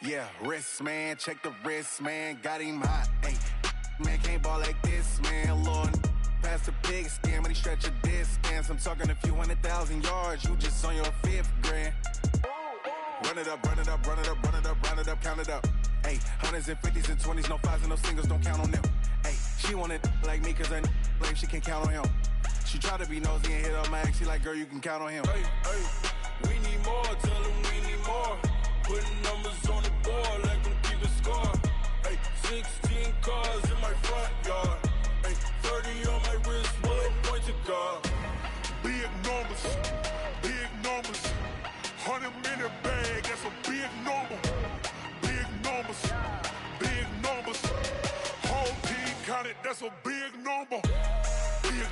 Yeah, wrist, man, check the wrist, man, got him hot. Ay, man, can't ball like this, man, Lord. Past the pig skin, when he stretch a distance. I'm talking a few 100,000 yards, you just on your 5th grand. Run it up, run it up, run it up, run it up, run it up, count it up. Ay, hundreds and 50s and 20s, no 5s and no singles, don't count on them. Ay, she want it like me, cause her blame she can't count on him. She try to be nosy and hit up my ex, she like, girl, you can count on him. Hey, hey, we need more, tell them we need more. Putting numbers on the board, let them keep a score. Hey, 16 cars in my front yard. Hey, 30 on my wrist, bullet point to God. Big numbers, 100-minute bag, that's a big number. Big numbers, whole team counted, that's a big number. Big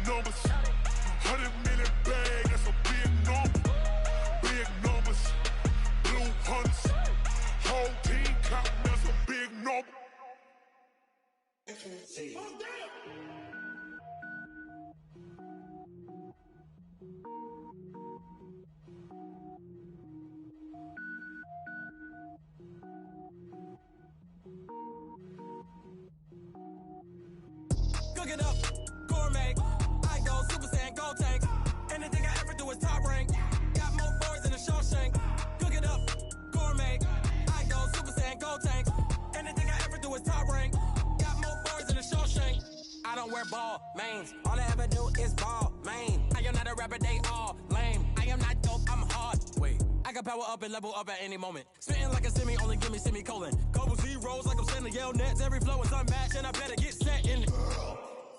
numbers, 100-minute bag, that's a big number. Big numbers, blue hunts, whole team counting, that's a big number. Cook it up, gourmet. I go Super Saiyan, gold tank. Anything I ever do is top rank. Got more boys in the Shawshank. Cook it up, gourmet. I go Super Saiyan, gold tank. Anything I ever do is top rank. Got more boys in the Shawshank. I don't wear ball mains. All I ever do is ball main. I am not a rapper, they all lame. I am not dope, I'm hard. Wait, I can power up and level up at any moment. Spitting like a semi, only give me semicolon. Couple zeros like I'm sending yell nets. Every flow is unmatched and I better get set in.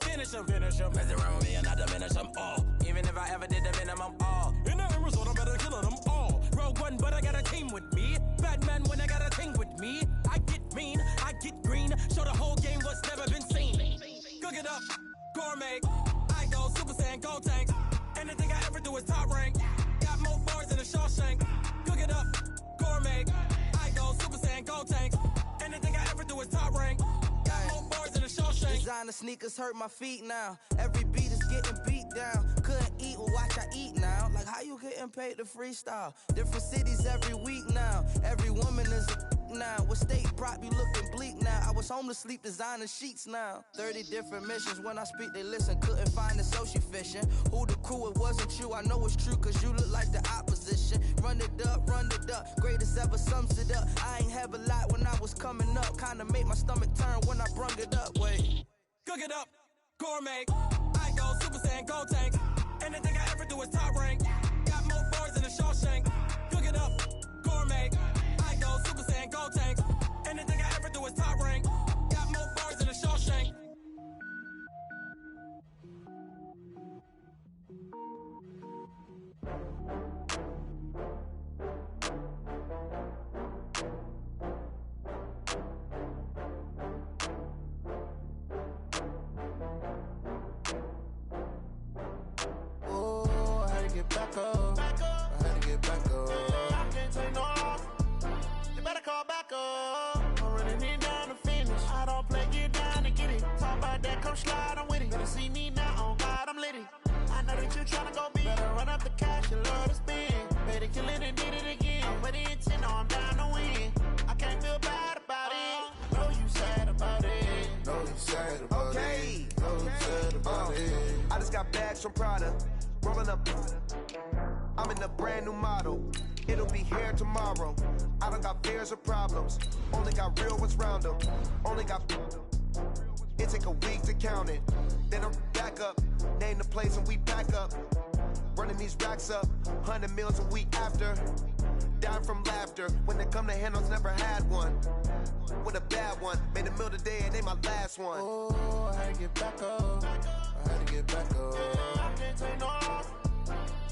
Finish them. Mess around with me and I diminish them all. Even if I ever did the minimum all. In the end result, I'm better killing them all. Rogue One, but I got a team with me. Batman when I got a thing with me. I get mean, I get green. Show the whole game what's never been seen. Cook it up, gourmet. I go Super Saiyan, gold tank. Anything I ever do is top rank. Got more boys in the Shawshank. Cook it up, gourmet. I go Super Saiyan, gold tank. Anything I ever do is top rank. Got more boys in the Shawshank. Designer sneakers hurt my feet now. Every beat is getting beat down. Couldn't eat, well watch I eat now. Like how you getting paid to freestyle? Different cities every week now. Every woman is a now. With state prop, you looking bleak now. I was home to sleep, designing sheets now. 30 different missions. When I speak, they listen. Couldn't find it, so she fishing. Who the crew, it wasn't you. I know it's true, cause you look like the opposition. Run it up, greatest ever sums it up. I ain't have a lot when I was coming up. Kinda made my stomach turn when I brung it up. Wait. Cook it up, gourmet. I go Super Saiyan, gold tank. Anything I ever do is top rank. Got more boys in the Shawshank. Cook it up, gourmet. I go Super Saiyan, gold tank. Anything I ever do is top rank. Got more boys in the Shawshank. Back up. I had to get back up. I can't take no loss. You better call back up. I'm running it down to finish. I don't play, get down and get it. Talk about that, come slide, I'm with it. Better see me now, on God, I'm litty. I know that you tryna go big. Better run up the cash, you love to spend. Better kill it and did it again. I'm with the intent, no, I'm down to win. I can't feel bad about it. Know you sad about it. Know you sad about it. Know you sad about it. I just got bags from Prada. Rolling up, I'm in a brand new model. It'll be here tomorrow. I don't got fears or problems. Only got real ones round them. Only got. It take a week to count it. Then I'm back up. Name the place and we pack up. Running these racks up. 100 meals a week after. Down from laughter. When they come to handles, never had one. With a bad one. Made a meal today and they my last one. Oh, I had to get back up. I had to get back up. I can't take no loss.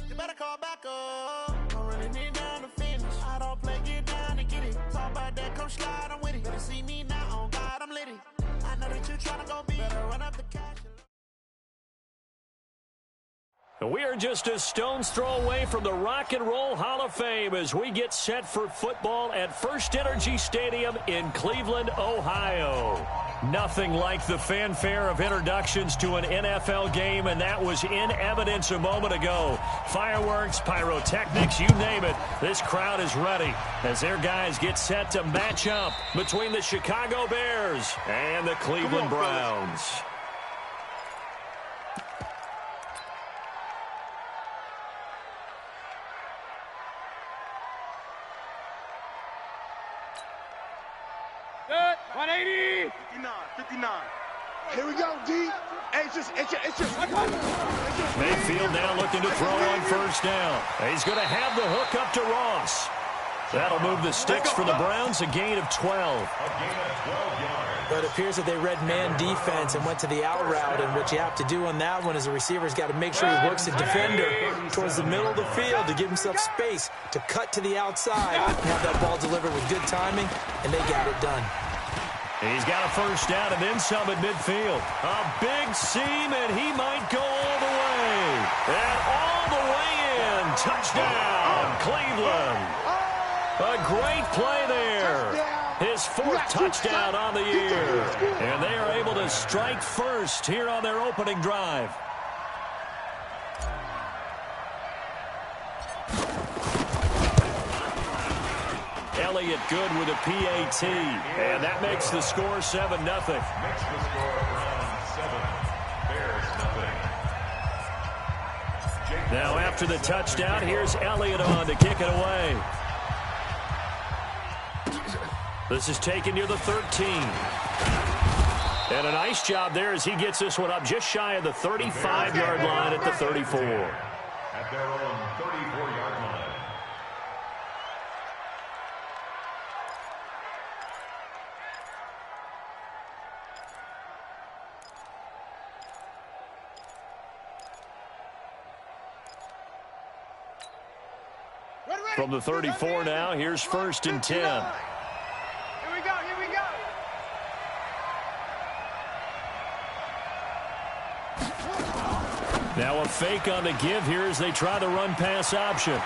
You better call back up. I'm running it down to finish. I don't play, get down and get it. Talk about that, come slide, I'm with it. Better see me now, on God, I'm litty. I know that you tryna go big. Better run up the cash. We are just a stone's throw away from the Rock and Roll Hall of Fame as we get set for football at First Energy Stadium in Cleveland, Ohio. Nothing like the fanfare of introductions to an NFL game, and that was in evidence a moment ago. Fireworks, pyrotechnics, you name it. This crowd is ready as their guys get set to match up between the Chicago Bears and the Cleveland Browns. Good. 180. 59. Here we go, D. Hey, it's just. Mayfield now looking to throw on first down. He's going to have the hook up to Ross. That'll move the sticks for the Browns, a gain of 12. But it appears that they read man defense and went to the out route, and what you have to do on that one is the receiver's got to make sure he works the defender towards the middle of the field to give himself space to cut to the outside and have that ball delivered with good timing, and they got it done. He's got a first down and then some at midfield. A big seam, and he might go all the way. And all the way in. Touchdown, Cleveland. A great play there. His fourth touchdown on the year. And they are able to strike first here on their opening drive. Elliott good with a PAT, and that makes the score 7-0. Makes the score Browns 7, Bears nothing. Now after the touchdown, here's Elliott on to kick it away. This is taken near the 13. And a nice job there as he gets this one up just shy of the 35-yard line at the 34. At their own 34-yard line. From the 34 now, here's 1st and 10. Here we go. Now a fake on the give here as they try the run-pass option.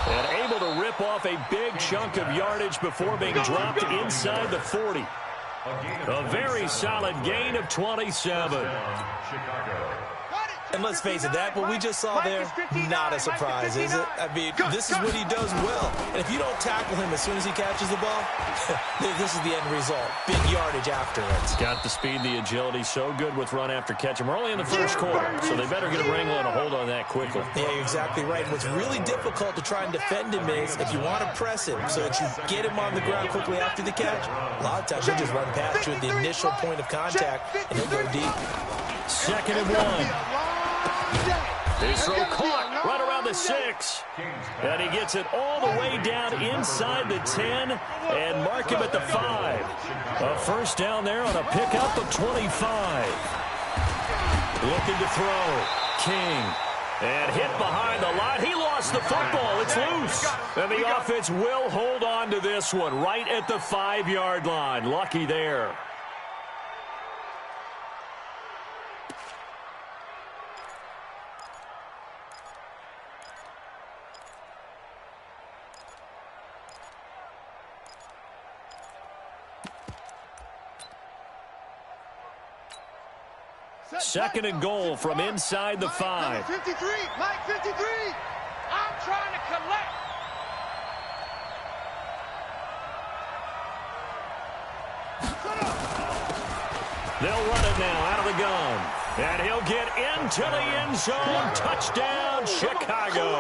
And able to rip off a big chunk of yardage before being dropped inside the 40. A very solid gain of 27. Chicago. And let's face it, that what we just saw there, not a surprise, is it? I mean, this is what he does well. And if you don't tackle him as soon as he catches the ball, this is the end result. Big yardage after it. Got the speed, the agility, so good with run after catch. And we're only in the first quarter, so they better get a wrangle and a hold on that quickly. Yeah, you're exactly right. What's really difficult to try and defend him is if you want to press him so that you get him on the ground quickly after the catch, a lot of times he'll just run past you at the initial point of contact, and he'll go deep. 2nd and 1. His throw caught right around the 6. And he gets it all the way down inside the 10 and mark him at the 5. A first down there on a pickup of 25. Looking to throw. King. And hit behind the line. He lost the football. It's loose. And the offense will hold on to this one right at the 5-yard line. Lucky there. Second and goal from inside the 5. 53, Mike 53. I'm trying to collect. They'll run it now out of the gun. And he'll get into the end zone. Touchdown, Chicago.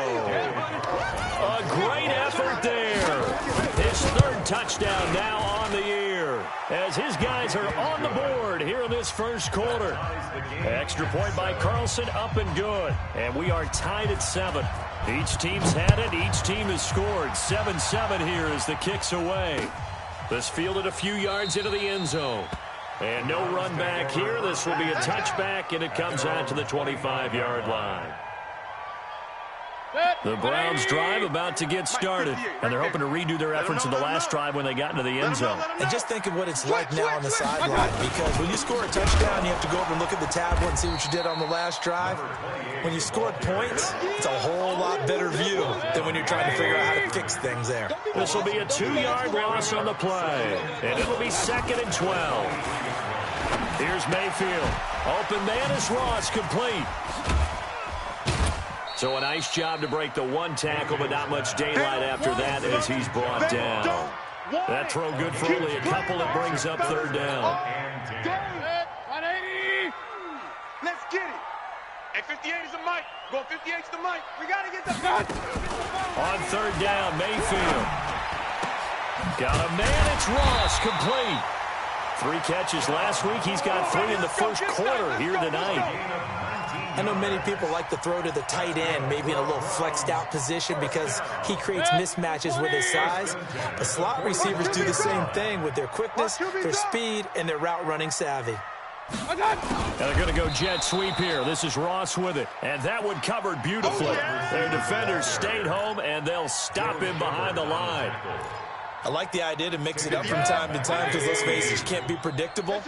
A great effort there. His 3rd touchdown now on the year as his guys are on the board here in this first quarter. Extra point by Carlson, up and good. And we are tied at 7. Each team's had it. Each team has scored. 7-7 here as the kick's away. This fielded a few yards into the end zone. And no run back here. This will be a touchback, and it comes out to the 25-yard line. The Browns drive about to get started, and they're hoping to redo their efforts in the last drive when they got into the end zone. And just think of what it's like now on the sideline, because when you score a touchdown, you have to go over and look at the tablet and see what you did on the last drive. When you scored points, it's a whole lot better view than when you're trying to figure out how to fix things there. This will be a 2-yard loss on the play, and it'll be 2nd and 12. Here's Mayfield. Open man is Ross, complete. So a nice job to break the one tackle, but not much daylight after that as he's brought down. That throw good for only a couple. That brings up 3rd down. 180. Let's get it. Hey, 58 is the mic. Go 58 is the mic. We got to get the gun. On 3rd down, Mayfield. Got a man, it's Ross, complete. 3 catches last week. He's got 3 in the first quarter here tonight. I know many people like to throw to the tight end, maybe in a little flexed out position because he creates mismatches with his size. But slot receivers do the same thing with their quickness, their speed, and their route running savvy. And they're going to go jet sweep here. This is Ross with it. And that one covered beautifully. Their defenders stayed home, and they'll stop him behind the line. I like the idea to mix it up from time to time because, let's face it, you can't be predictable.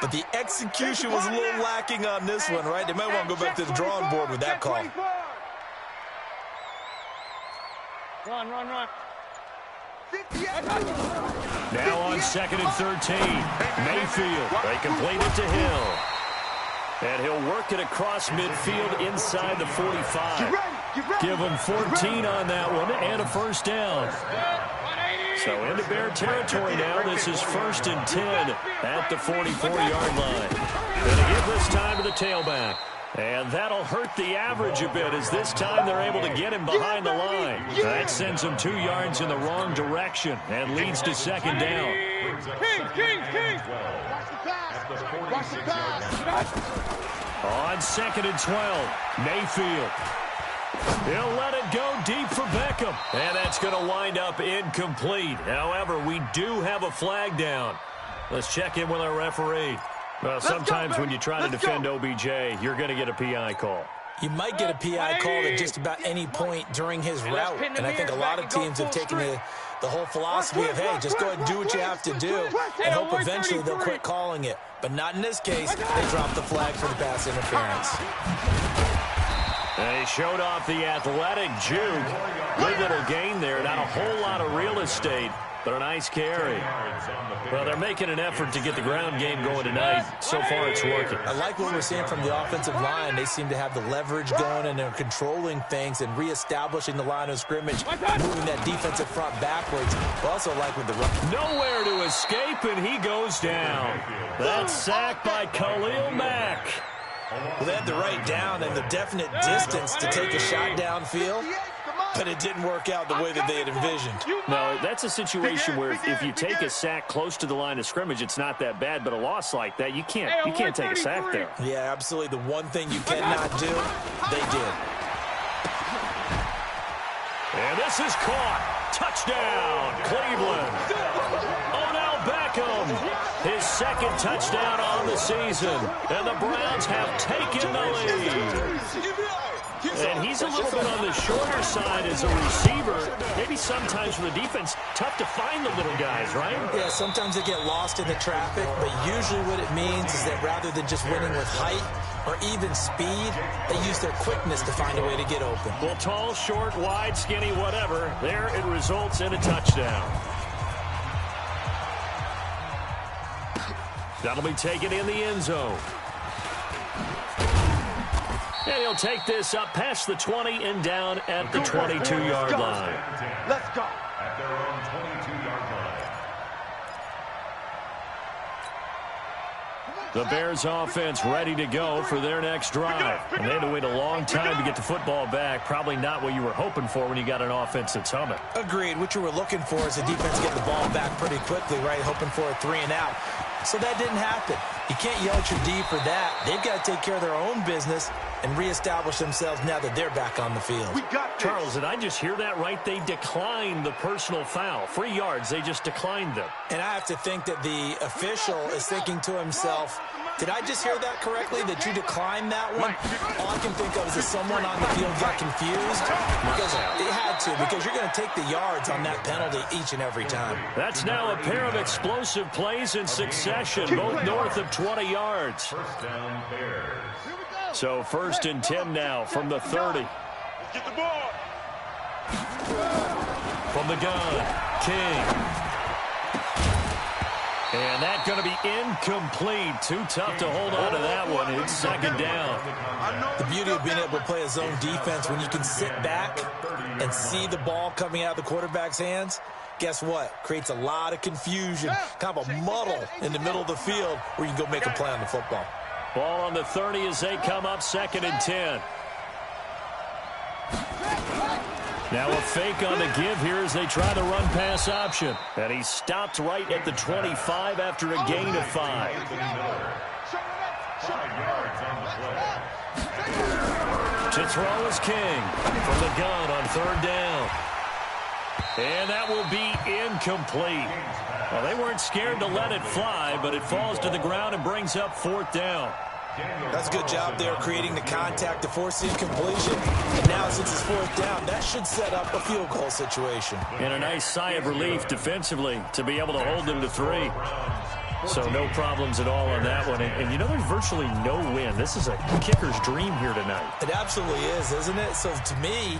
But the execution was a little lacking on this one, right? They might want to go back to the drawing board with that call. Run. Now on 2nd and 13. Mayfield. They complete it to Hill. And he'll work it across midfield inside the 45. Give him 14 on that one and a 1st down. So into Bear territory now. This is 1st and 10 at the 44-yard line. Going to give this time to the tailback. And that'll hurt the average a bit as this time they're able to get him behind the line. That sends him 2 yards in the wrong direction and leads to 2nd down. King. Watch the pass. On 2nd and 12, Mayfield. He'll let it go deep for Beckham. And that's going to wind up incomplete. However, we do have a flag down. Let's check in with our referee. Well, sometimes when you try to defend OBJ, you're going to get a PI call. You might get a PI call at just about any point during his route. And I think a lot of teams have taken the whole philosophy of, hey, just go ahead and do what you have to do and hope eventually they'll quit calling it. But not in this case. They dropped the flag for the pass interference. And he showed off the athletic juke. Good little gain there. Not a whole lot of real estate, but a nice carry. Well, they're making an effort to get the ground game going tonight. So far, it's working. I like what we're seeing from the offensive line. They seem to have the leverage going, and they're controlling things and reestablishing the line of scrimmage, moving that defensive front backwards. I also like with the run. Nowhere to escape, and he goes down. That's sacked by Khalil Mack. Well, they had the right down and the definite distance to take a shot downfield, but it didn't work out the way that they had envisioned. No, that's a situation where if you take a sack close to the line of scrimmage, it's not that bad, but a loss like that, you can't take a sack there. Yeah, absolutely. The one thing you cannot do, they did. And this is caught. Touchdown, Cleveland. Odell Beckham, his 2nd touchdown on the season. And the Browns have taken the lead. And he's a little bit on the shorter side as a receiver. Maybe sometimes for the defense, tough to find the little guys, right? Yeah, sometimes they get lost in the traffic, but usually what it means is that rather than just winning with height or even speed, they use their quickness to find a way to get open. Well, tall, short, wide, skinny, whatever, there it results in a touchdown. That'll be taken in the end zone. And he'll take this up past the 20 and down at the 22-yard line. Let's go. At their own 22-yard line. The Bears offense ready to go for their next drive. And they had to wait a long time to get the football back. Probably not what you were hoping for when you got an offense that's humming. Agreed. What you were looking for is the defense getting the ball back pretty quickly, right? Hoping for a 3 and out. So that didn't happen. You can't yell at your D for that. They've got to take care of their own business and reestablish themselves now that they're back on the field. Charles, did I just hear that right? They declined the personal foul. 3 yards, they just declined them. And I have to think that the official is thinking to himself, Did I just hear that correctly, that you declined that one? All I can think of is that someone on the field got confused. Because it had to, because you're going to take the yards on that penalty each and every time. That's now a pair of explosive plays in succession, both north of 20 yards. First down, Bears. So 1st and 10 now from the 30. Let's get the ball. From the gun, King. And that's going to be incomplete. Too tough to hold on to that one. It's 2nd down. The beauty of being able to play a zone defense when you can sit back and see the ball coming out of the quarterback's hands, guess what? Creates a lot of confusion, kind of a muddle in the middle of the field where you can go make a play on the football. Ball on the 30 as they come up 2nd and 10. Now a fake on the give here as they try the run-pass option. And he stopped right at the 25 after a gain of 5. 5 yards on the play. To throw is King from the gun on 3rd down. And that will be incomplete. Well, they weren't scared to let it fly, but it falls to the ground and brings up 4th down. That's a good job there creating the contact to force the incompletion. And now since it's 4th down, that should set up a field goal situation. And a nice sigh of relief defensively to be able to hold them to 3. So no problems at all on that one. And you know, there's virtually no wind. This is a kicker's dream here tonight. It absolutely is, isn't it? So to me,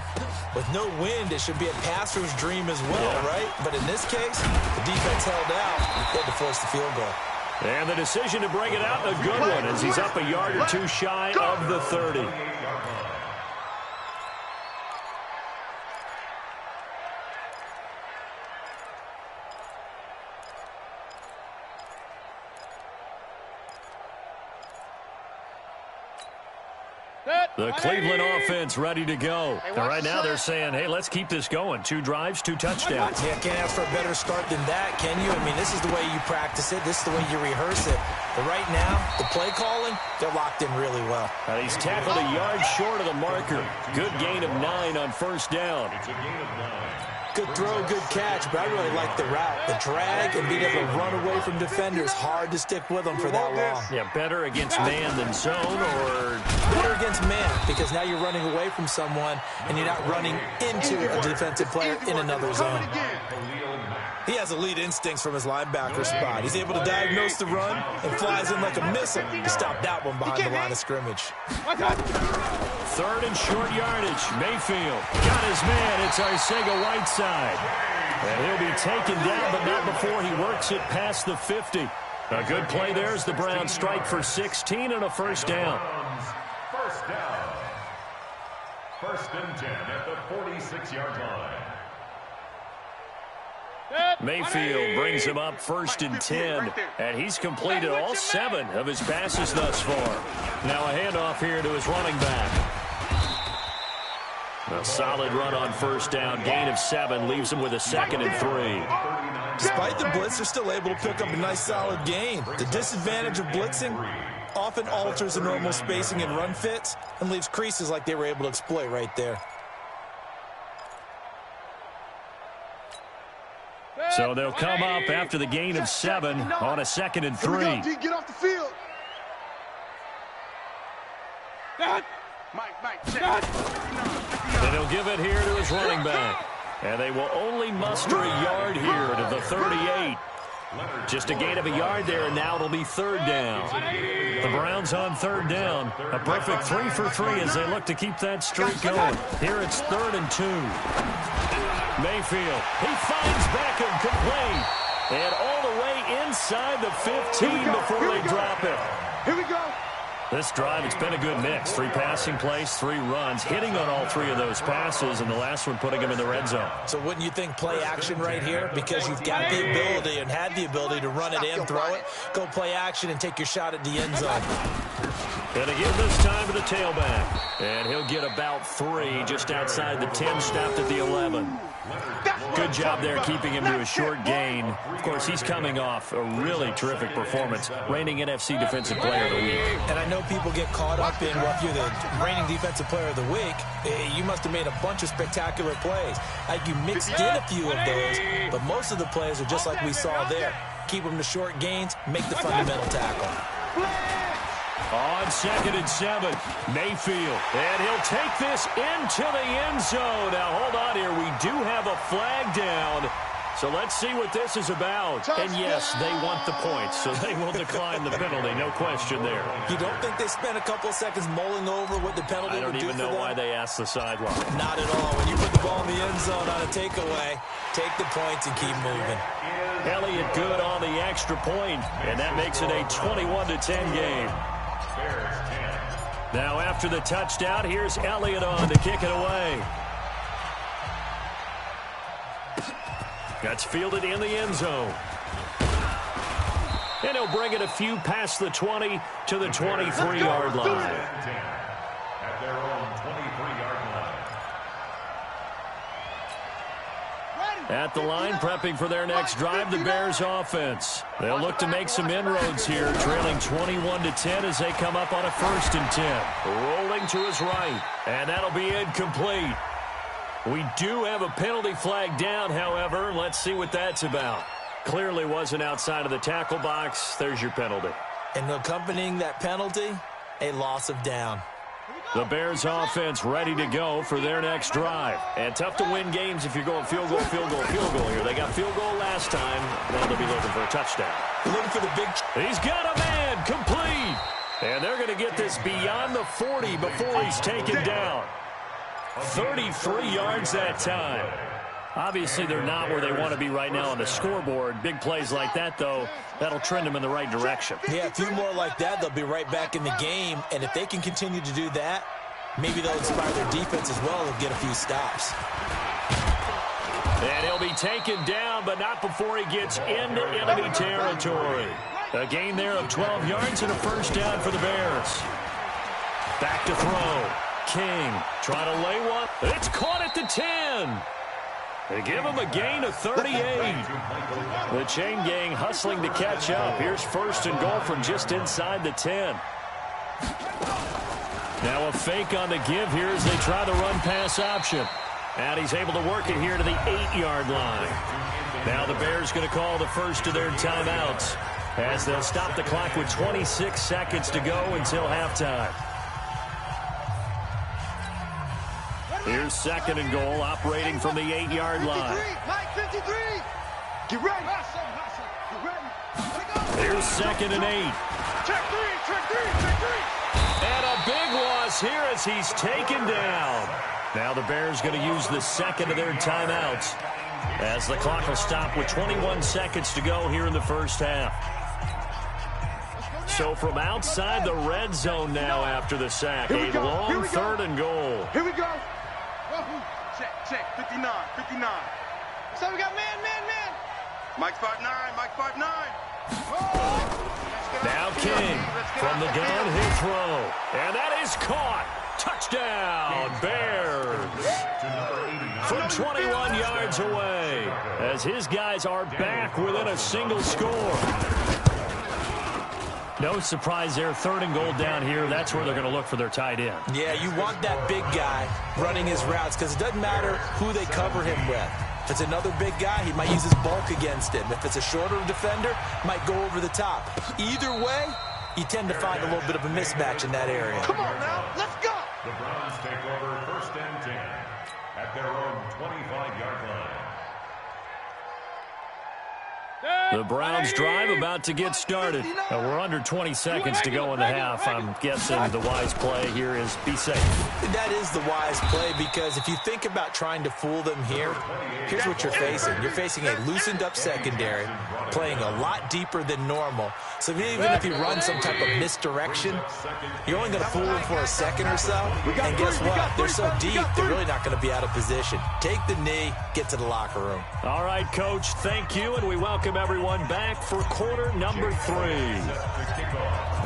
with no wind, it should be a passer's dream as well, right? But in this case, the defense held out. They had to force the field goal. And the decision to bring it out, a good one, as he's up a yard or 2 shy of the 30. The Cleveland offense ready to go. And right now they're saying, hey, let's keep this going. 2 drives, 2 touchdowns. Yeah, can't ask for a better start than that, can you? I mean, this is the way you practice it. This is the way you rehearse it. But right now, the play calling, they're locked in really well. He's tackled a yard short of the marker. Good gain of 9 on 1st down. It's a gain of 9. Good throw, good catch, but I really like the route. The drag and being able to run away from defenders, hard to stick with them for that long. Yeah, better against man than zone, or better against man, because now you're running away from someone and you're not running into a defensive player in another zone. He has elite instincts from his linebacker spot. He's able to diagnose the run and flies in like a missile to stop that one behind the line of scrimmage. 3rd and short yardage. Mayfield got his man. It's Arcega-Whiteside. And he'll be taken down, but not before he works it past the 50. A good play there as the Browns strike for 16 and a 1st down. First down. 1st and 10 at the 46-yard line. Mayfield brings him up 1st and 10, and he's completed all 7 of his passes thus far. Now a handoff here to his running back. A solid run on 1st down, gain of 7, leaves him with a 2nd and 3. Despite the blitz, they're still able to pick up a nice solid gain. The disadvantage of blitzing often alters the normal spacing and run fits and leaves creases like they were able to exploit right there. So they'll come up after the gain of 7 on a 2nd and 3. Get off the field. And he'll give it here to his running back. And they will only muster a yard here to the 38. Just a gain of a yard there, and now it'll be 3rd down. The Browns on 3rd down. A perfect 3 for 3 as they look to keep that streak going. Here it's 3rd and 2. Mayfield, he finds Beckham complete. And all the way inside the 15 before they drop it. Here we go. This drive, it's been a good mix. 3 passing plays, 3 runs, hitting on all 3 of those passes, and the last one putting him in the red zone. So wouldn't you think play action right here? Because you've got the ability and had the ability to run it and throw it. Go play action and take your shot at the end zone. And again this time to the tailback. And he'll get about 3 just outside the 10, stopped at the 11. Good job there keeping him to a short gain. Of course, he's coming off a really terrific performance, reigning NFC Defensive Player of the Week. And I know people get caught up in, well, if you're the reigning Defensive Player of the Week, you must have made a bunch of spectacular plays. You mixed in a few of those, but most of the plays are just like we saw there. Keep them to short gains, make the fundamental tackle. On 2nd and 7, Mayfield. And he'll take this into the end zone. Now, hold on here. We do have a flag down. So let's see what this is about. And yes, they want the points, so they will decline the penalty. No question there. You don't think they spent a couple of seconds mulling over what the penalty would do for them? I don't even know why they asked the sideline. Not at all. When you put the ball in the end zone on a takeaway, take the points and keep moving. Elliott good on the extra point, and that makes it a 21-10 game. Now after the touchdown, here's Elliott on to kick it away. That's fielded in the end zone. And he'll bring it a few past the 20 to the 23-yard line. At their own 23-yard line. At the line, prepping for their next drive, the Bears offense. They'll look to make some inroads here, trailing 21-10 as they come up on a 1st and 10. Rolling to his right, and that'll be incomplete. We do have a penalty flag down, however. Let's see what that's about. Clearly wasn't outside of the tackle box. There's your penalty. And accompanying that penalty, a loss of down. The Bears offense ready to go for their next drive. And tough to win games if you're going field goal, field goal, field goal here. They got field goal last time. Now they'll be looking for a touchdown. Looking for the big... He's got a man, complete. And they're going to get this beyond the 40 before he's taken down. 33 yards that time. Obviously, they're not where they want to be right now on the scoreboard. Big plays like that, though, that'll trend them in the right direction. Yeah, a few more like that, they'll be right back in the game. And if they can continue to do that, maybe they'll inspire their defense as well and get a few stops. And he'll be taken down, but not before he gets into enemy territory. A gain there of 12 yards and a 1st down for the Bears. Back to throw. King trying to lay one. It's caught at the 10. They give him a gain of 38. The chain gang hustling to catch up. Here's 1st and goal from just inside the 10. Now a fake on the give here as they try the run-pass option. And he's able to work it here to the 8-yard line. Now the Bears going to call the first of their timeouts as they'll stop the clock with 26 seconds to go until halftime. Here's 2nd and goal, operating from the 8-yard line. Get ready. Here's 2nd and 8. Check three. And a big loss here as he's taken down. Now the Bears going to use the 2nd of their timeouts as the clock will stop with 21 seconds to go here in the 1st half. So from outside the red zone now after the sack, a long 3rd and goal. Here we go. Check. 59. So we got man. Mike's 5'9", Mike's 5'9". Now King from the downhill throw. And that is caught. Touchdown, Bears. From 21 yards away as his guys are back within a single score. No surprise there, 3rd and goal down here. That's where they're going to look for their tight end. Yeah, you want that big guy running his routes because it doesn't matter who they cover him with. If it's another big guy, he might use his bulk against him. If it's a shorter defender, might go over the top. Either way, you tend to find a little bit of a mismatch in that area. Come on now, let's go. The Browns take over 1st and 10 at their own 25-yard line. The Browns drive about to get started. We're under 20 seconds to go in the half. I'm guessing the wise play here is be safe. That is the wise play because if you think about trying to fool them here, here's what you're facing. You're facing a loosened up secondary, playing a lot deeper than normal. So even if you run some type of misdirection, you're only going to fool them for a second or so. And guess what? They're so deep, they're really not going to be out of position. Take the knee, get to the locker room. All right, Coach, thank you, and we welcome everyone back for quarter number 3.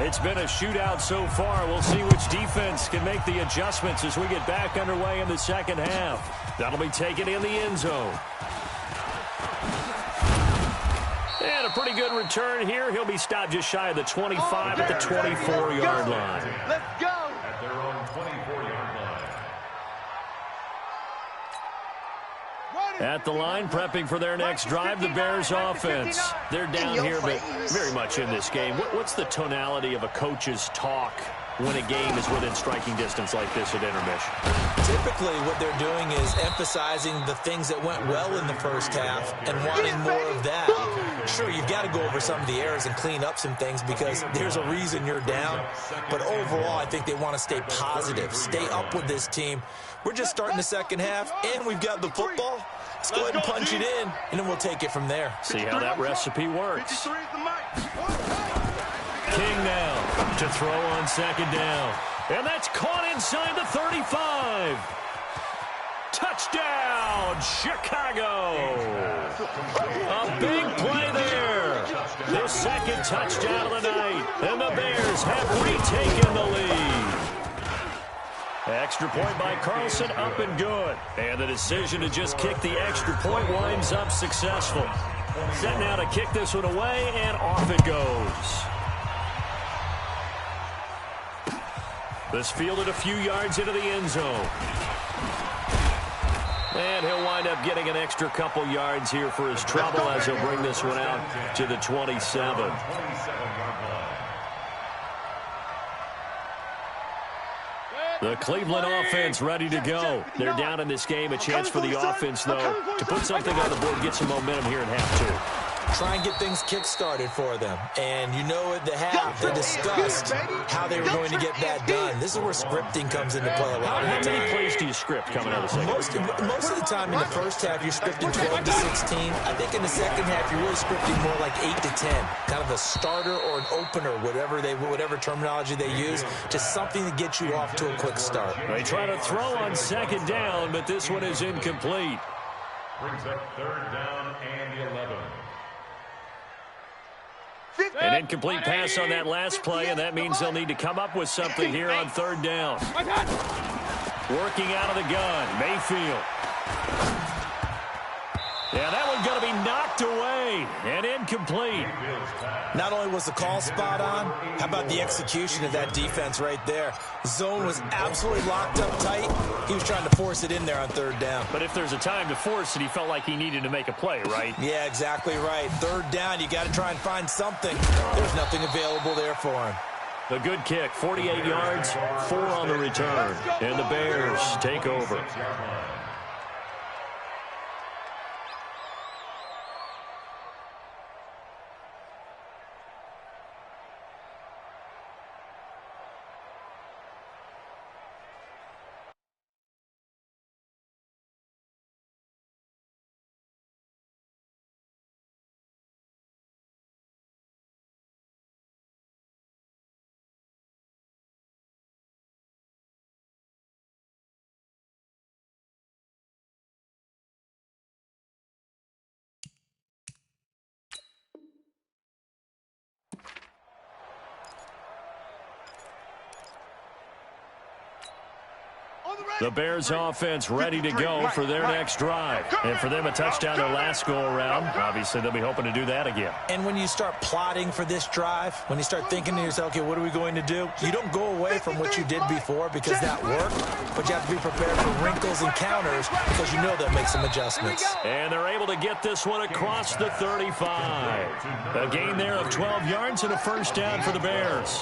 It's been a shootout so far. We'll see which defense can make the adjustments as we get back underway in the 2nd half. That'll be taken in the end zone. And a pretty good return here. He'll be stopped just shy of the 25 at the 24-yard line. Let's go. At their own 24-yard line. At the line, prepping for their next drive, the Bears offense. They're down here, but very much in this game. What's the tonality of a coach's talk when a game is within striking distance like this at intermission? Typically, what they're doing is emphasizing the things that went well in the first half and wanting more of that. Sure, you've got to go over some of the errors and clean up some things because there's a reason you're down. But overall, I think they want to stay positive, stay up with this team. We're just starting the second half, and we've got the football. Let's go ahead and punch it in, and then we'll take it from there. See how that recipe works. King now to throw on second down. And that's caught inside the 35. Touchdown, Chicago. A big play there. The second touchdown of the night. And the Bears have retaken the lead. Extra point by Carlson, up and good. And the decision to just kick the extra point winds up successful. Set now to kick this one away, and off it goes. This fielded a few yards into the end zone. And he'll wind up getting an extra couple yards here for his trouble as he'll bring this one out to the 27. The Cleveland offense ready to go. They're down in this game. A chance for the offense, though, to put something on the board, get some momentum here in half two. Try and get things kick-started for them. And you know at the half, they discussed how they were going to get that done. This is where scripting comes into play a lot of the time. How many plays do you script coming out of the second? Most of the time in the first half, you're scripting 12 to 16. I think in the second half, you're really scripting more like 8 to 10. Kind of a starter or an opener, whatever terminology they use, just something to get you off to a quick start. They try to throw on second down, but this one is incomplete. Brings up third down and 11. An incomplete pass on that last play, and that means they'll need to come up with something here on third down. Working out of the gun, Mayfield. Yeah, that one's going to be knocked away and incomplete. Not only was the call spot on, how about the execution of that defense right there? Zone was absolutely locked up tight. He was trying to force it in there on third down. But if there's a time to force it, he felt like he needed to make a play, right? Yeah, exactly right. Third down, you got to try and find something. There's nothing available there for him. A good kick, 48 yards, 4 on the return. And the Bears take over. The Bears offense ready to go for their next drive. And for them, a touchdown their last go-around. Obviously, they'll be hoping to do that again. And when you start plotting for this drive, when you start thinking to yourself, okay, what are we going to do? You don't go away from what you did before because that worked, but you have to be prepared for wrinkles and counters because you know that makes some adjustments. And they're able to get this one across the 35. A gain there of 12 yards and a first down for the Bears.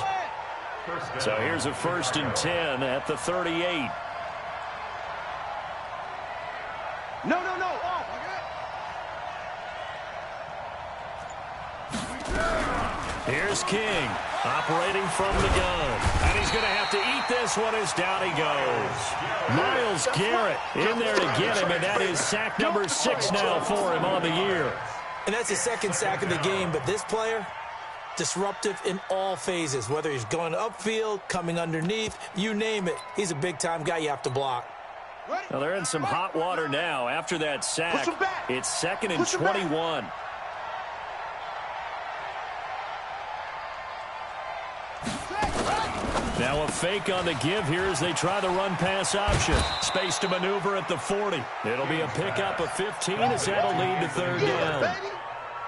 So here's a 1st and 10 at the 38. No. Here's King, operating from the gun. And he's going to have to eat this one as down he goes. Myles Garrett in there to get him, and that is sack number 6 now for him on the year. And that's his second sack of the game, but this player, disruptive in all phases, whether he's going upfield, coming underneath, you name it. He's a big-time guy you have to block. Well, they're in some hot water now. After that sack, it's 2nd and 21. Now a fake on the give here as they try the run-pass option. Space to maneuver at the 40. It'll be a pickup of 15 as that'll lead to third down.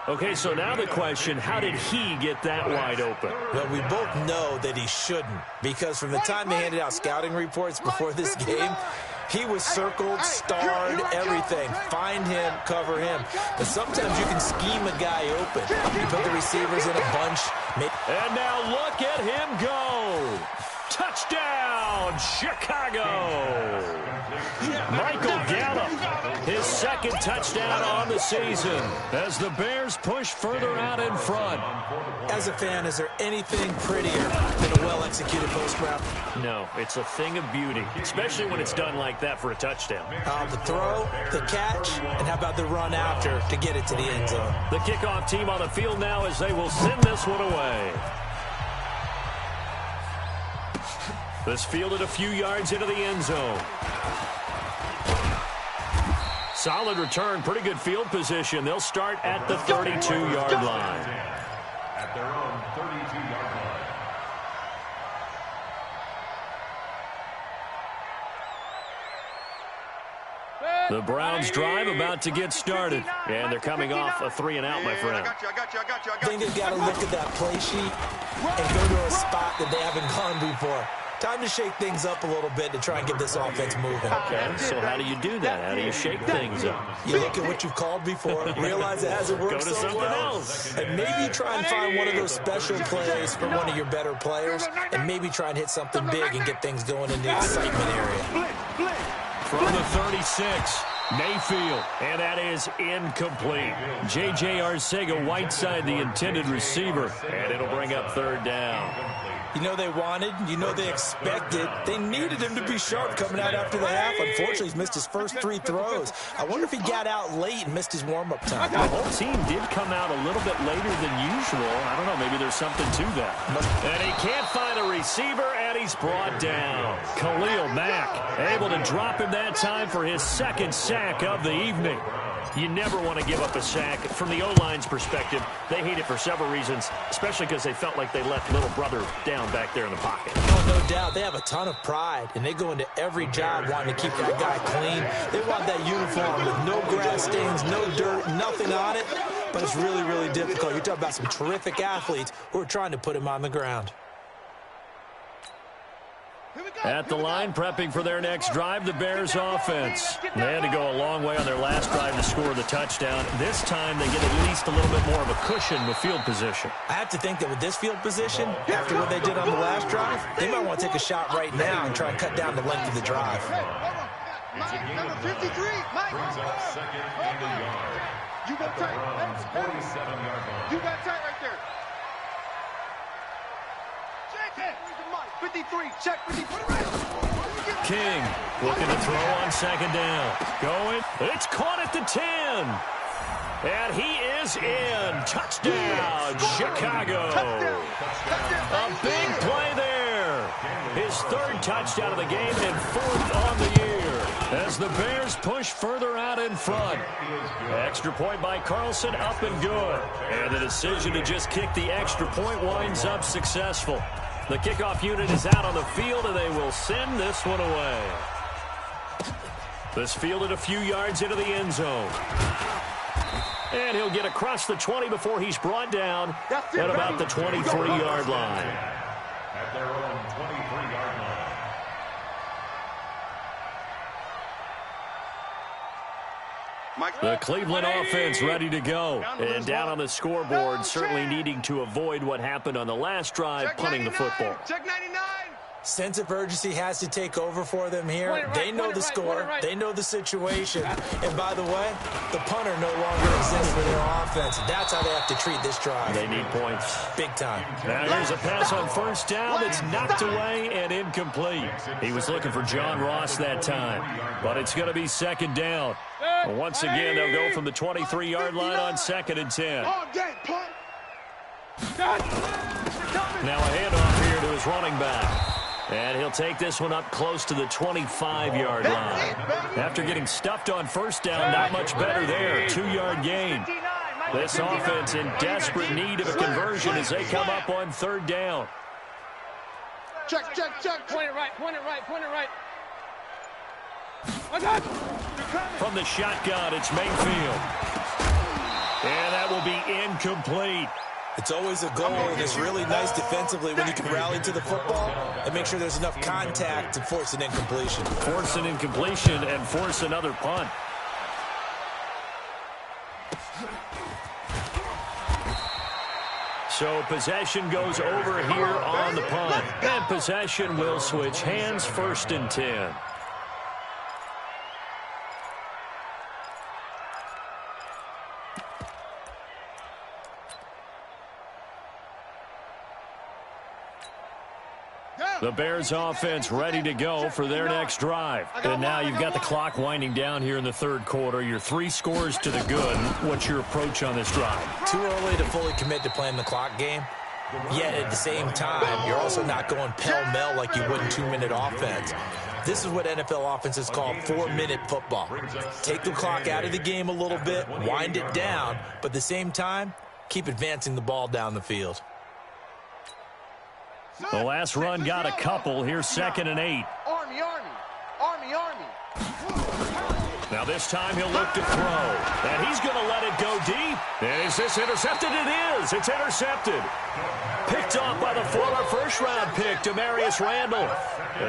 Okay, so now the question, how did he get that wide open? Well, we both know that he shouldn't, because from the time they handed out scouting reports before this game, He was circled, starred, everything. Find him, cover him. But sometimes you can scheme a guy open. You put the receivers in a bunch. And now look at him go. Touchdown, Chicago. Michael Gallup, his second touchdown on the season as the Bears push further out in front. As a fan, is there anything prettier than a well-executed post route? No, it's a thing of beauty, especially when it's done like that for a touchdown. The throw, the catch, and how about the run after to get it to the end zone? The kickoff team on the field now as they will send this one away. This fielded a few yards into the end zone. Solid return, pretty good field position. They'll start at the 32-yard line. At their own 32-yard line. The Browns drive about to get started. And they're coming off a 3-and-out, my friend. I think they've got to look at that play sheet and go to a spot that they haven't gone before. Time to shake things up a little bit to try and get this offense moving. Okay, so how do you do that? How do you shake things up? You look at what you've called before, realize it hasn't worked so something well. else. And maybe try and find one of those special plays for one of your better players, and maybe try and hit something big and get things going in the excitement area. From the 36, Mayfield, and that is incomplete. J.J. Arcega-Whiteside, the intended receiver, and it'll bring up third down. You know they wanted, you know they expected. They needed him to be sharp coming out after the half. Unfortunately, he's missed his first 3 throws. I wonder if he got out late and missed his warm-up time. The whole team did come out a little bit later than usual. I don't know, maybe there's something to that. And he can't find a receiver, and he's brought down. Khalil Mack able to drop him that time for his second sack of the evening. You never want to give up a sack. From the O-line's perspective, they hate it for several reasons, especially because they felt like they left little brother down back there in the pocket. Oh, no doubt. They have a ton of pride, and they go into every job wanting to keep that guy clean. They want that uniform with no grass stains, no dirt, nothing on it. But it's really, really difficult. You're talking about some terrific athletes who are trying to put him on the ground. At the line, prepping for their next drive, the Bears offense. They had to go a long way on their last drive to score the touchdown. This time, they get at least a little bit more of a cushion with field position. I have to think that with this field position, after what they did on the last drive, they might want to take a shot right now and try and cut down the length of the drive. Number 53, Mike. Brings up second and a yard. You got tight. 47-yard line. You got tight right there. 53, check 53. King looking to throw on second down. Going. It's caught at the 10. And he is in. Touchdown, Chicago. A big play there. His third touchdown of the game and fourth on the year. As the Bears push further out in front. Extra point by Carlson, up and good. And the decision to just kick the extra point winds up successful. The kickoff unit is out on the field, and they will send this one away. This fielded a few yards into the end zone. And he'll get across the 20 before he's brought down at about the 23-yard line. At their own 23-yard line. The Cleveland offense ready to go. And down on the scoreboard, certainly needing to avoid what happened on the last drive, punting the football. Check 99. Sense of urgency has to take over for them here. They know the score. They know the situation. And by the way, the punter no longer exists for their offense. That's how they have to treat this drive. They need points. Big time. Now here's a pass on first down that's knocked away and incomplete. He was looking for John Ross that time. But it's going to be second down. Once again, they'll go from the 23-yard line on second and 10. Now a handoff here to his running back. And he'll take this one up close to the 25-yard line. After getting stuffed on first down, not much better there. 2-yard gain. This offense in desperate need of a conversion as they come up on third down. Check, check, check. Point it right, point it right, point it right. From the shotgun, it's Mayfield. And that will be incomplete. It's always a goal, and it's really nice defensively when you can rally to the football and make sure there's enough contact to force an incompletion. Force an incompletion and force another punt. So possession goes over here on the punt. And possession will switch hands, 1st and 10. The Bears offense ready to go for their next drive. And now you've got the clock winding down here in the 3rd quarter. You're 3 scores to the good. What's your approach on this drive? Too early to fully commit to playing the clock game. Yet at the same time, you're also not going pell-mell like you would in 2-minute offense. This is what NFL offenses call 4-minute football. Take the clock out of the game a little bit, wind it down, but at the same time, keep advancing the ball down the field. The last run got a couple. Here's 2nd and 8. Army, Army. Army, Army. Now this time he'll look to throw. And he's going to let it go deep. And is this intercepted? It is. It's intercepted. Picked off by the former first-round pick, Demarius Randall.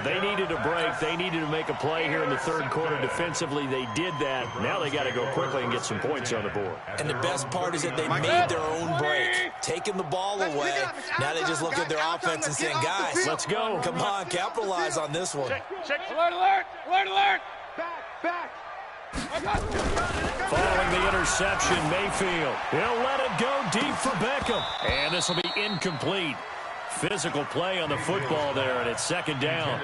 They needed a break. They needed to make a play here in the 3rd quarter defensively. They did that. Now they got to go quickly and get some points on the board. And the best part is that they made their own break. Taking the ball away. Now they just look at their offense and saying, guys, let's go. Come on, capitalize on this one. Check. Alert, alert. Alert, alert. Back. Following the interception, Mayfield. He'll let it go deep for Beckham. And this will be incomplete. Physical play on the football there, and it's 2nd down.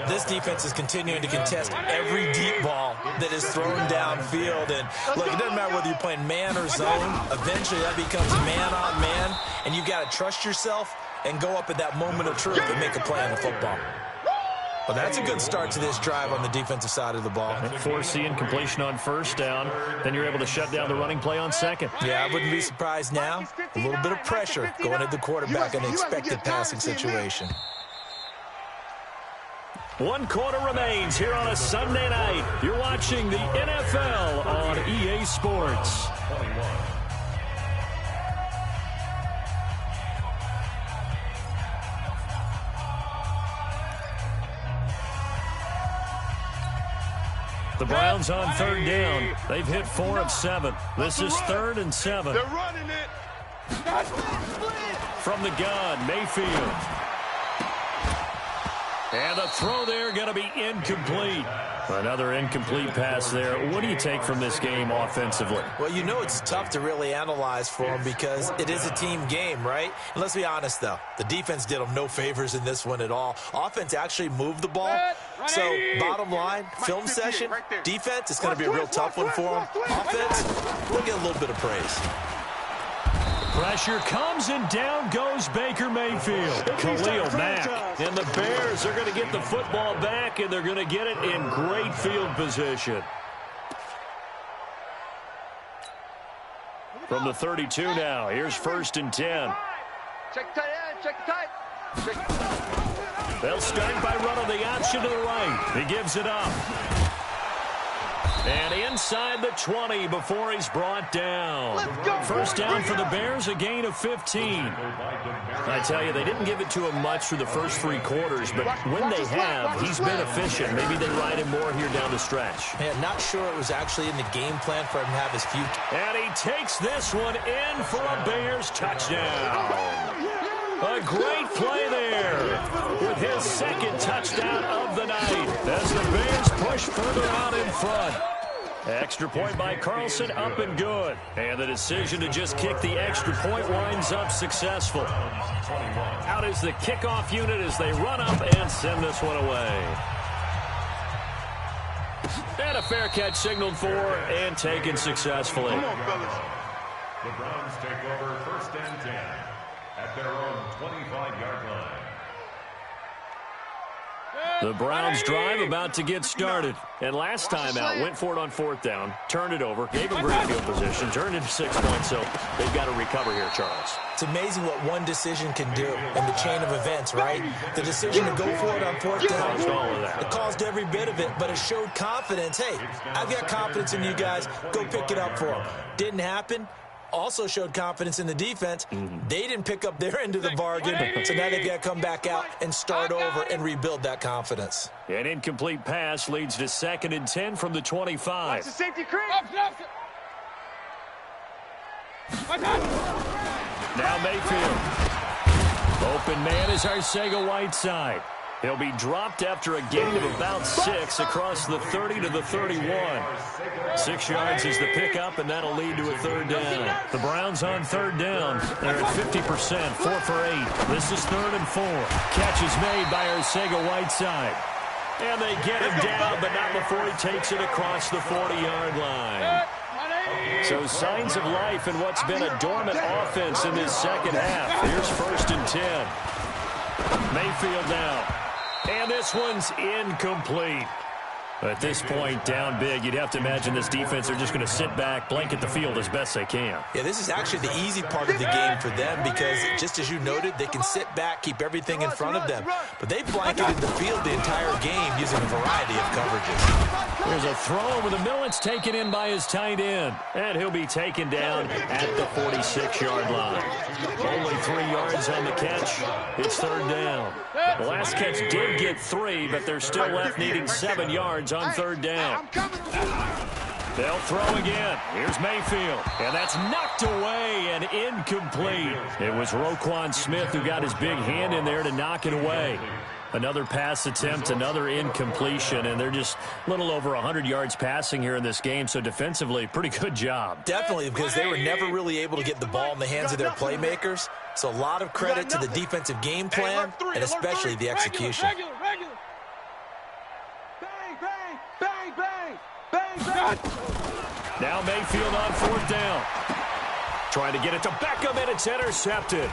This defense is continuing to contest every deep ball that is thrown downfield. And look, it doesn't matter whether you're playing man or zone. Eventually that becomes man on man, and you've got to trust yourself and go up at that moment of truth and make a play on the football. Well, that's a good start to this drive on the defensive side of the ball. Force the incompletion on 1st down. Then you're able to shut down the running play on 2nd. Yeah, I wouldn't be surprised now. A little bit of pressure going at the quarterback in an expected passing situation. 1 quarter remains here on a Sunday night. You're watching the NFL on EA Sports. The Browns on 3rd down. They've hit 4 of 7. This is 3rd and 7. They're running it. From the gun, Mayfield. And the throw there going to be incomplete. Another incomplete pass there. What do you take from this game offensively? Well, you know it's tough to really analyze for them because it is a team game, right? And let's be honest, though. The defense did them no favors in this one at all. Offense actually moved the ball. So, bottom line, film session, defense, it's going to be a real tough one for them. Offense, we'll get a little bit of praise. Pressure comes, and down goes Baker Mayfield. Khalil Mack. And the Bears are going to get the football back, and they're going to get it in great field position. From the 32 now, here's 1st and 10. Check tight end, check tight. They'll start by running the option to the right. He gives it up. And inside the 20 before he's brought down. 1st down for the Bears, a gain of 15. I tell you, they didn't give it to him much through the first 3 quarters, but when they have, he's been efficient. Maybe they ride him more here down the stretch. Man, not sure it was actually in the game plan for him to have his few. And he takes this one in for a Bears touchdown. A great play there with his 2nd touchdown of the night as the Bears push further out in front. Extra point by Carlson, up and good. And the decision to just kick the extra point winds up successful. Out is the kickoff unit as they run up and send this one away. And a fair catch signaled for and taken successfully. Come on, fellas. The Browns take over 1st and 10 at their own 25-yard line. The Browns drive about to get started. And last time out, went for it on 4th down, turned it over, gave him great field position, turned into 6 points, so they've got to recover here, Charles. It's amazing what one decision can do in the chain of events, right? The decision to go for it on 4th down. Caused all of that. It caused every bit of it, but it showed confidence. Hey, I've got confidence in you guys. Go pick it up for them. Didn't happen. also showed confidence in the defense. They didn't pick up their end of the bargain, so now they've got to come back out and start over and rebuild that confidence. An incomplete pass leads to 2nd and 10 from the 25. Watch the safety creep. Now Mayfield. Open man is Arcega-Whiteside. He'll be dropped after a gain of about 6 across the 30 to the 31. 6 yards is the pickup, and that'll lead to a 3rd down. The Browns on 3rd down. They're at 50%, 4 for 8. This is 3rd and 4. Catch is made by Arcega-Whiteside. And they get him down, but not before he takes it across the 40-yard line. So signs of life in what's been a dormant offense in this second half. Here's 1st and 10. Mayfield now. And this one's incomplete. At this point, down big, you'd have to imagine this defense, they're just going to sit back, blanket the field as best they can. Yeah, this is actually the easy part of the game for them because, just as you noted, they can sit back, keep everything in front of them. But they blanketed the field the entire game using a variety of coverages. There's a throw over the middle. It's taken in by his tight end. And he'll be taken down at the 46-yard line. Only 3 yards on the catch. It's 3rd down. The last catch did get 3, but they're still left needing 7 yards on 3rd down. They'll throw again. Here's Mayfield. And that's knocked away and incomplete. It was Roquan Smith who got his big hand in there to knock it away. Another pass attempt, another incompletion, and they're just a little over 100 yards passing here in this game, so defensively, pretty good job. Definitely, because they were never really able to get the ball in the hands of their playmakers, so a lot of credit to the defensive game plan and especially the execution. Now Mayfield on 4th down. Trying to get it to Beckham, and it's intercepted.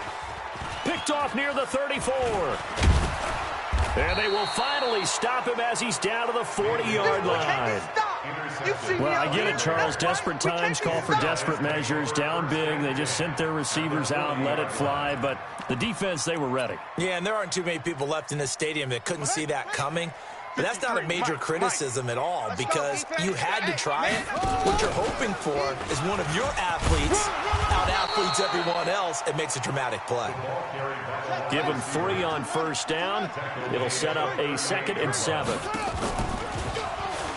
Picked off near the 34. And they will finally stop him as he's down to the 40-yard line. Well, I get it, Charles. Desperate times call for desperate measures. Down big. They just sent their receivers out and let it fly. But the defense, they were ready. Yeah, and there aren't too many people left in this stadium that couldn't see that coming. But that's not a major criticism at all because you had to try it. What you're hoping for is one of your athletes out-athletes everyone else and makes a dramatic play. Give him 3 on 1st down. It'll set up a 2nd and 7.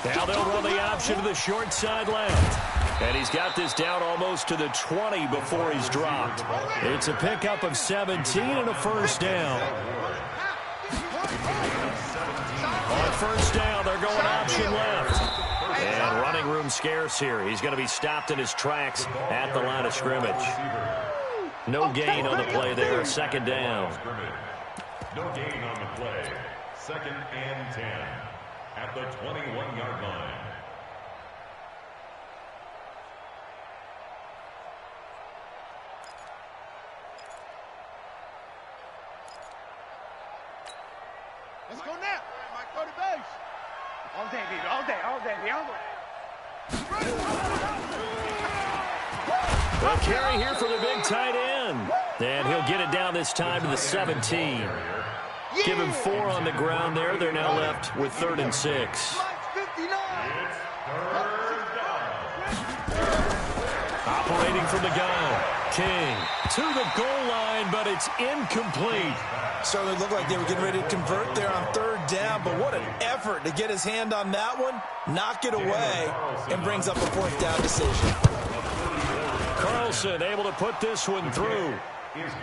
Now they'll run the option to the short side left. And he's got this down almost to the 20 before he's dropped. It's a pickup of 17 and a 1st down. On 1st down, they're going option left. And running room scarce here. He's going to be stopped in his tracks at the line of scrimmage. No gain on the play there. 2nd down. No gain on the play. 2nd and 10 at the 21-yard line. Let's go now. Mike, go to base. All day, baby. All day, all day, all day. A carry here for the big tight end. And he'll get it down this time to the 17. Give him 4 on the ground there. They're now left with 3rd and 6. Operating from the gun. King to the goal line, but it's incomplete. Certainly looked like they were getting ready to convert there on 3rd down, but what an effort to get his hand on that one, knock it away, and brings up a 4th down decision. Carlson able to put this one through,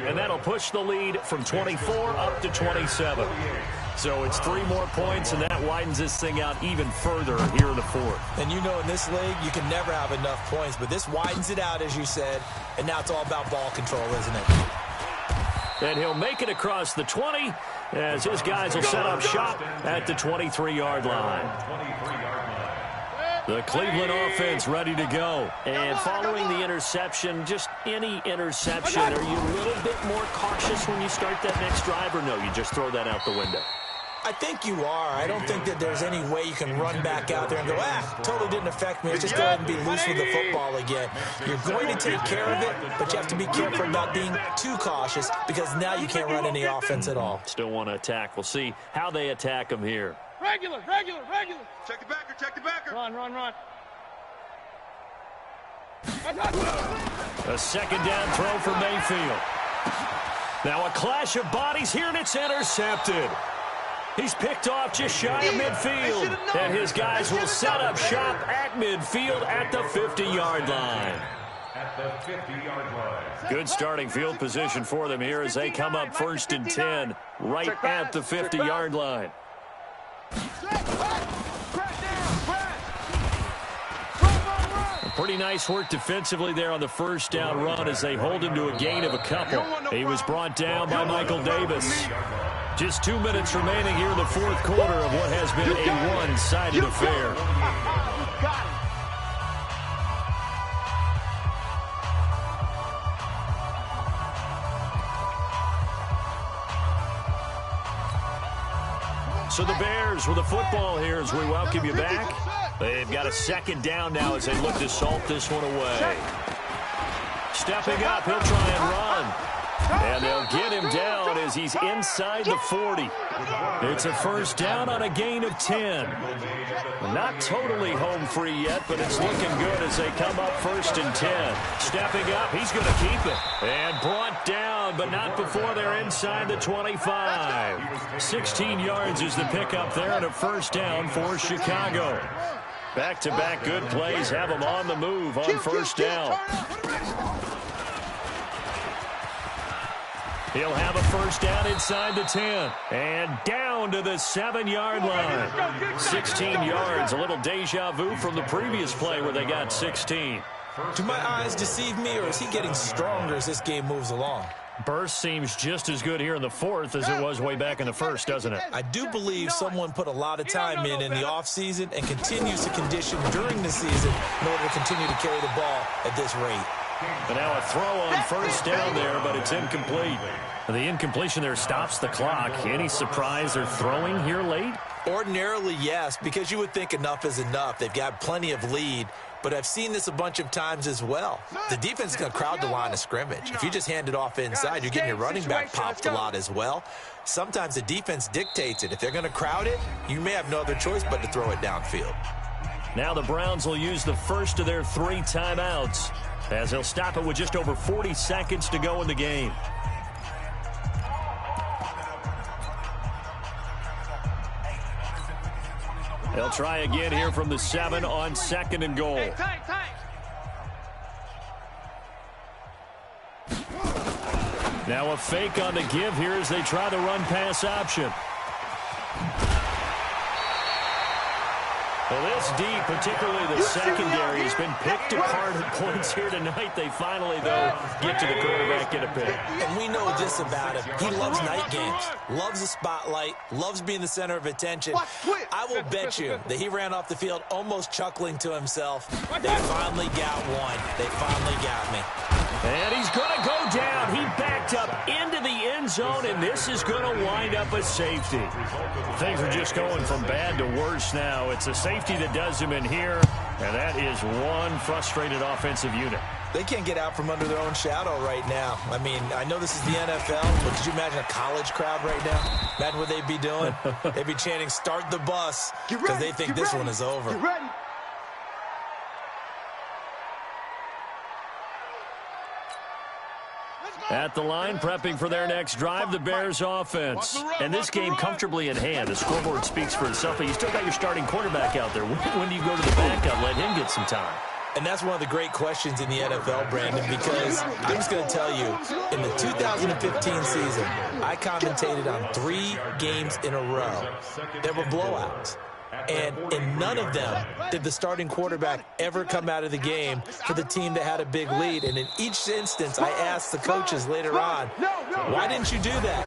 and that'll push the lead from 24 up to 27. So it's 3 more points, and that widens this thing out even further here in the 4th. And you know in this league, you can never have enough points, but this widens it out, as you said, and now it's all about ball control, isn't it? And he'll make it across the 20 as his guys will set up shop at the 23-yard line. The Cleveland offense ready to go. And following the interception, just any interception, are you a little bit more cautious when you start that next drive, or no, you just throw that out the window? I think you are. I don't think that there's any way you can run back out there and go, totally didn't affect me. Let's just go ahead and be loose with the football again. You're going to take care of it, but you have to be careful about being too cautious because now you can't run any offense at all. Still want to attack. We'll see how they attack them here. Regular. Check the backer. Run. A second down throw for Mayfield. Now a clash of bodies here, and it's intercepted. He's picked off just shy of midfield. And his guys will set up shop at midfield at the 50-yard line. At the 50-yard line. Good starting field position for them here as they come up 1st and 10 right at the 50-yard line. Pretty nice work defensively there on the first down run as they hold him to a gain of a couple. He was brought down by Michael Davis. Just 2 minutes remaining here in the fourth quarter of what has been a one-sided affair. So the Bears with the football here as we welcome you back. They've got a second down now as they look to salt this one away. Stepping up, he'll try and run. And they'll get him down as he's inside the 40. It's a first down on a gain of 10. Not totally home free yet, but it's looking good as they come up 1st and 10. Stepping up, he's going to keep it. And brought down, but not before they're inside the 25. 16 yards is the pickup there and a first down for Chicago. Back-to-back good plays have them on the move on first down. He'll have a first down inside the 10. And down to the 7-yard line. 16 yards, a little deja vu from the previous play where they got 16. Do my eyes deceive me, or is he getting stronger as this game moves along? Burst seems just as good here in the fourth as it was way back in the first, doesn't it? I do believe someone put a lot of time in the offseason and continues to condition during the season in order to continue to carry the ball at this rate. And now a throw on first down there, but it's incomplete. The incompletion there stops the clock. Any surprise they're throwing here late? Ordinarily, yes, because you would think enough is enough. They've got plenty of lead, but I've seen this a bunch of times as well. The defense is going to crowd the line of scrimmage. If you just hand it off inside, you're getting your running back popped a lot as well. Sometimes the defense dictates it. If they're going to crowd it, you may have no other choice but to throw it downfield. Now the Browns will use the first of their 3 timeouts as they'll stop it with just over 40 seconds to go in the game. They'll try again here from the 7 on 2nd and goal. Now a fake on the give here as they try the run-pass option. Well, this deep, particularly the secondary, has been picked apart at points here tonight. They finally, though, get to the quarterback, get a pick. And we know this about him. He loves night games, loves the spotlight, loves being the center of attention. I will bet you that he ran off the field almost chuckling to himself. They finally got one. They finally got me. And he's going to go down. He backed up into the end zone, and this is going to wind up a safety. Things are just going from bad to worse now. It's a safety that does him in here, and that is one frustrated offensive unit. They can't get out from under their own shadow right now. I mean, I know this is the NFL, but could you imagine a college crowd right now? Imagine what they'd be doing. They'd be chanting, "Start the bus," because they think this one is over. At the line, prepping for their next drive, the Bears offense. And this game comfortably in hand. The scoreboard speaks for itself, but you still got your starting quarterback out there. When do you go to the backup, let him get some time? And that's one of the great questions in the NFL, Brandon, because I'm just going to tell you, in the 2015 season, I commentated on 3 games in a row. There were blowouts. And in none of them did the starting quarterback ever come out of the game for the team that had a big lead. And in each instance, I asked the coaches later on, why didn't you do that?